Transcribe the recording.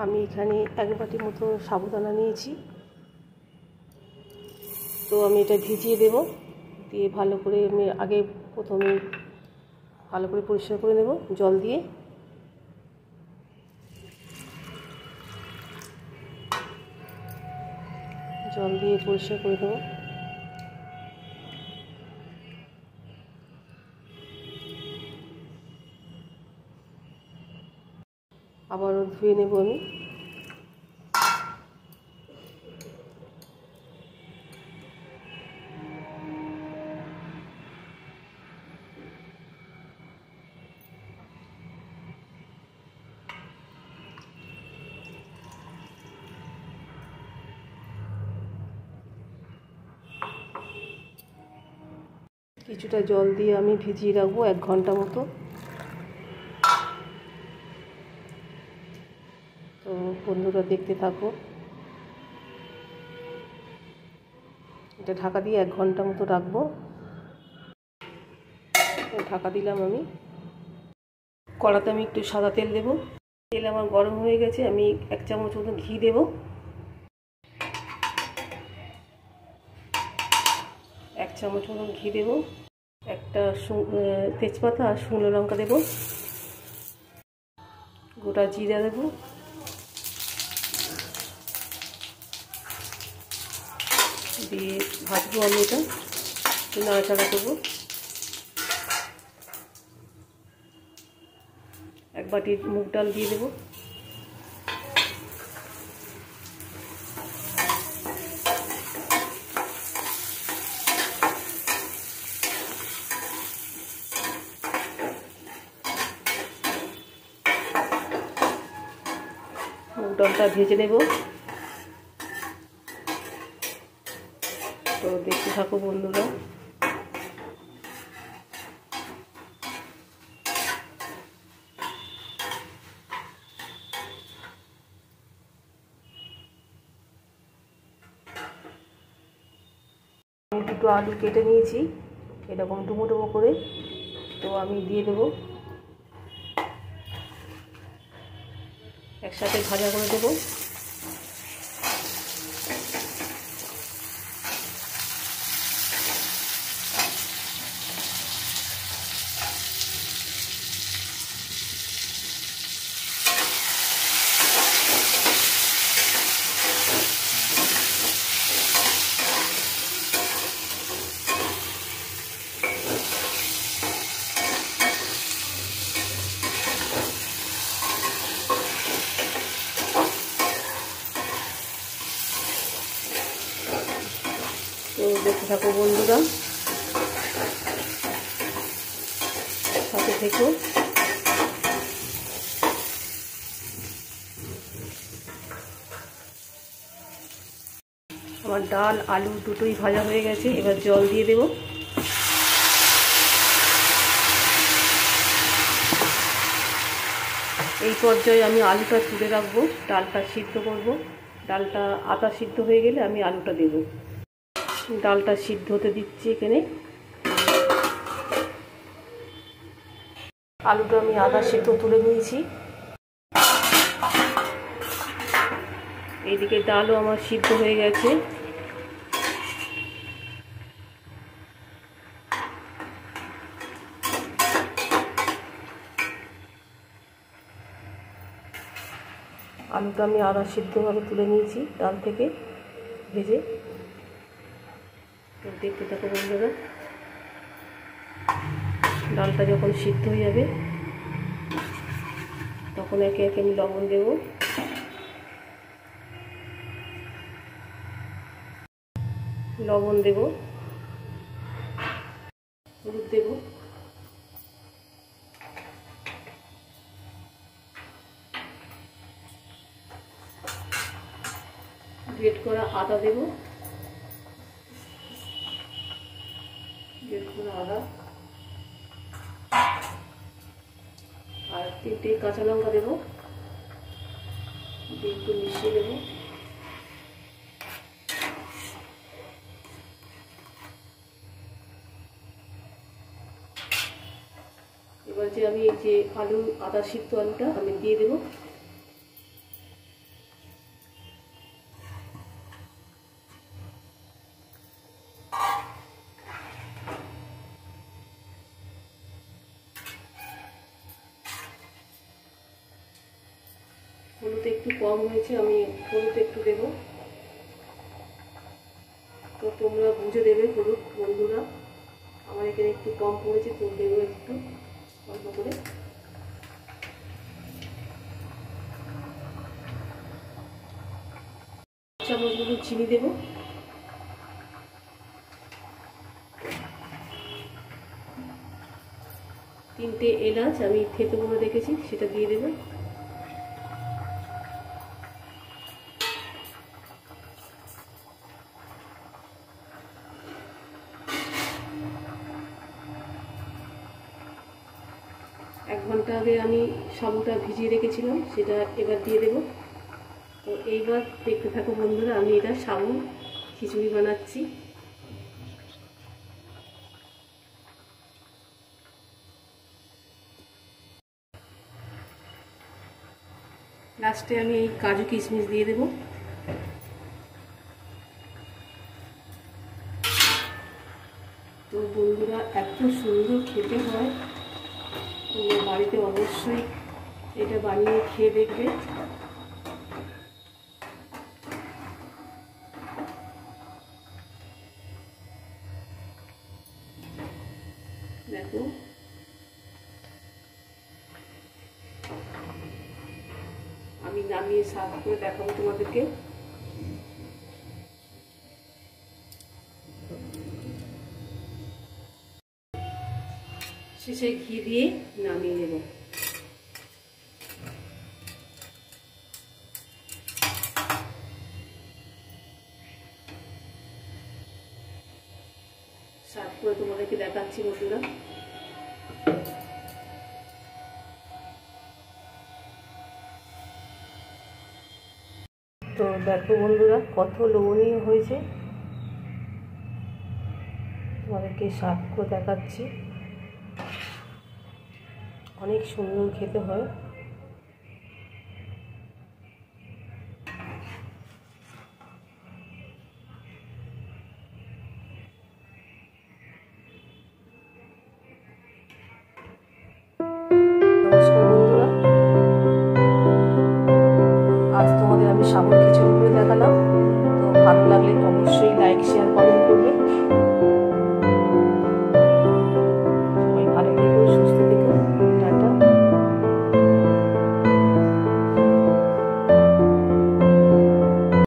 আমি এখানে 1 বাটি মতো সাবুদানা নিয়েছি। তো আমি এটা ভিজিয়ে দেব, দিয়ে ভালো করে আমি প্রথমে ভালো করে পরিষ্কার করে নেব জল দিয়ে। পরিষ্কার করে দেব। আবারও ধুয়ে নেব আমি। কিছুটা জল দিয়ে আমি ভিজিয়ে রাখবো 1 ঘন্টা মতো। তো বন্ধুরা দেখতে থাকো। এটা ঢাকা দিয়ে 1 ঘন্টা মতো রাখবো। ঢাকা দিলাম আমি। কড়াতে আমি একটু সাদা তেল দেব। তেল আমার গরম হয়ে গেছে, আমি 1 চামচ মতো ঘি দেব। 1 চামচ মতো ঘি দেব। একটা তেজপাতা আর শুকনো লঙ্কা দেব। গোটা জিরা দেব। দিয়ে ভাজবো আমি এটা, নাড়াচাড়া করবো। 1 বাটি মুগ ডাল দিয়ে দেব। মুগ ডালটা ভেজে নেব। তো দেখতে থাকো বন্ধুরা। আমি 2টো আলু কেটে নিয়েছি এরকম ডুমো ডুমো করে। তো আমি দিয়ে দেবো, একসাথে ভাজা করে দেবো। তো দেখতে থাকো বন্ধুরা, সাথে থেকো। আমার ডাল আলু দুটোই ভাজা হয়ে গেছে। এবার জল দিয়ে দেব। এই পর্যায়ে আমি আলুটা তুলে রাখবো, ডালটা সিদ্ধ করব। ডালটা আধা সিদ্ধ হয়ে গেলে আমি আলুটা দেব। ডালটা সিদ্ধ হতে দিচ্ছি এখানে। আলুটা আমি আধা সিদ্ধ তুলে নিয়েছি। এইদিকে ডালও আমার সিদ্ধ হয়ে গেছে। আলুটা আমি আধা সিদ্ধভাবে তুলে নিয়েছি ডাল থেকে ভেজে। দেখতে থাকো বন্ধুরা। ডালটা যখন সিদ্ধ হয়ে যাবে তখন একে একে আমি লবণ দেব। লবণ দেব, হলুদ দেব, গ্রেট করা আদা দেব, গ্রেট করা আদা আর 3টে কাঁচা লঙ্কা দেব। দিয়ে একটু মিশিয়ে দেব। এবার যে আমি এই যে আলু আদা সিদ্ধ আলুটা আমি দিয়ে দেব। হলুদ একটু কম হয়েছে, আমি হলুদ একটু দেবো। তো তোমরা বুঝে দেবে হলুদ বন্ধুরা, আমার এখানে একটু কম পড়েছে, তো দেবো একটু অল্প করে। চামচ মতো চিনি দেবো। তিনটে এলাচ আমি থেতো করে রেখেছি, সেটা দিয়ে দেবো। এক ঘন্টা আগে আমি সাবুটা ভিজিয়ে রেখেছিলাম, সেটা এবার দিয়ে দেব। তো এইবার দেখতে থাকো বন্ধুরা, আমি এটা সাবু খিচুড়ি বানাচ্ছি। লাস্টে আমি এই কাজু কিশমিশ দিয়ে দেব। তো বন্ধুরা, এত সুন্দর খেতে হয়, তোমরা বাড়িতে অবশ্যই এটা বানিয়ে খেয়ে দেখবে। দেখো আমি নামিয়ে সার্ভ করে দেখাবো তোমাদেরকে। শেষে ঘি দিয়ে নামিয়ে নেব। সার্ভ করে তোমাদেরকে দেখাচ্ছি বন্ধুরা। তো দেখো বন্ধুরা, কত লোভনীয় হয়েছে, তোমাদেরকে সার্ভ করে দেখাচ্ছি। অনেক সুন্দর খেতে হয়। নমস্কার বন্ধুরা, আজ তোমাদের আমি সাবুর খিচুড়ি করে দেখালাম। তো ভালো লাগলে অবশ্যই লাইক, শেয়ার, কমেন্ট